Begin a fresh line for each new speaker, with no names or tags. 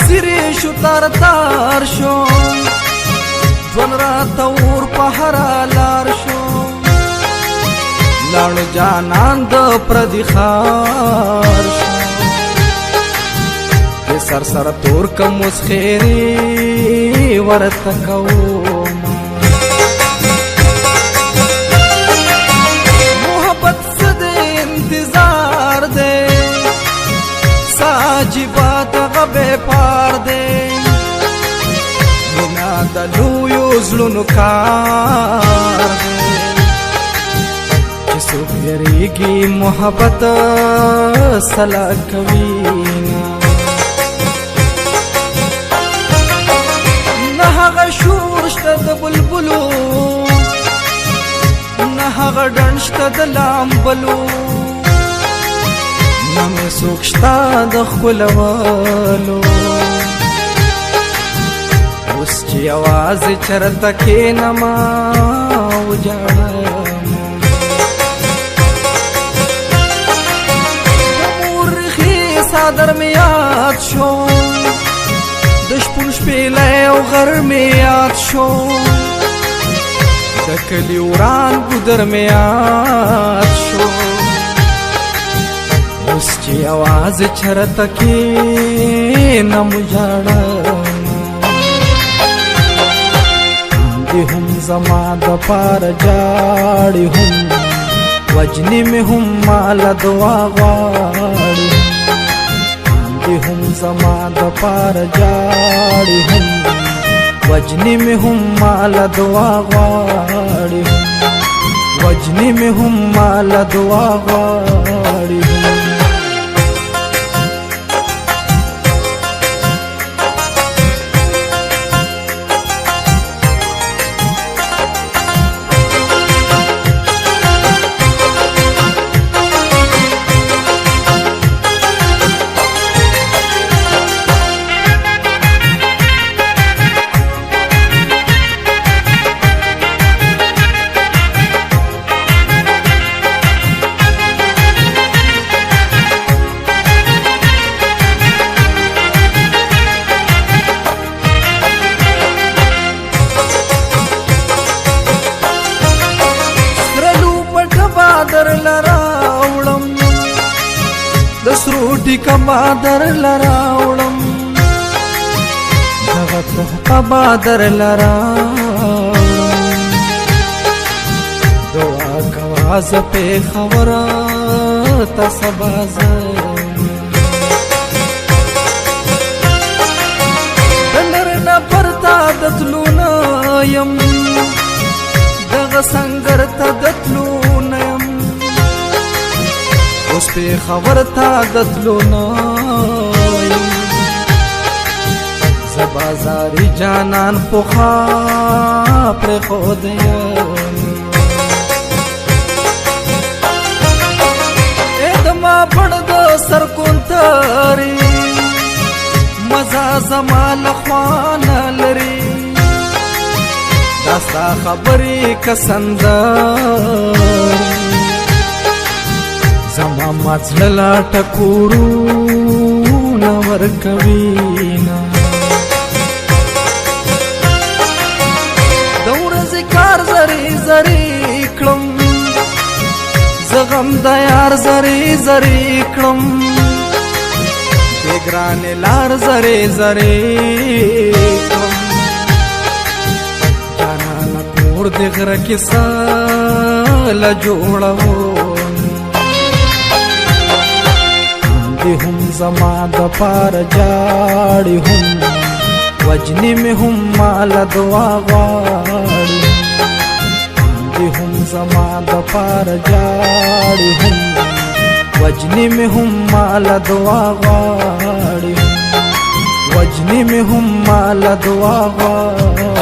زیری شو تار تار شو جون را تور پهرا لار شو لړ جانان د پردي خار شو سر سر تور کم اس خیری ورته کوم محبت سد انتظار دے ساجبات غبے پار دے بنا دلو یوزلو کار دے جسو پیریگی محبت سلا کوینا شور شته د بلبلو نه هغه ډنډ شته د لامبلو نه مې څوک شته د ښکلولو اوس چې یوازې چرته کښېنمه وجاړم د مور ریښې څادر مې یاد شو د شپون شپېلی او غر مې یاد شو د کلي وران ګودر مې یاد شو اوس چې یوازې چرته کښېنم وژاړم دې هم زما دپاره جاړې هم وجنې مې هم ماله دعا غواړي هم زما دپاره جاړې هم وجنې مې هم ماله دعا غواړي وجنې مې هم ماله دعا غواړي در لراوړم د سرو ټیکه به در لراوړم دغه تحفه به در لراوړم دعا کوه زه پېښوره ته سبا ځم د لر نه پرته د تلو نه یم دغه سنګر ته د تلو اوس پېښور ته د تلو نه یم زه بازاري جانان پخوا پرېښودی یم ای دما پړ د سر کونترې مزه زما له خوا نه لري دا ستا خبرې که سندرې زما مزړه لا ټکورونه ورکوینه د ورځې کار زری زری کړم زه غم د یار زری زری کړم د ګرانې لار زری زری کړم جانانه کور د غره کې ساله جوړوم هم زما دپاره جاړې هم وجنې مې هم ماله دعا غواړي هم زما دپاره جاړې هم وجنې مې هم ماله دعا غواړي وجنې مې هم ماله دعا غواړي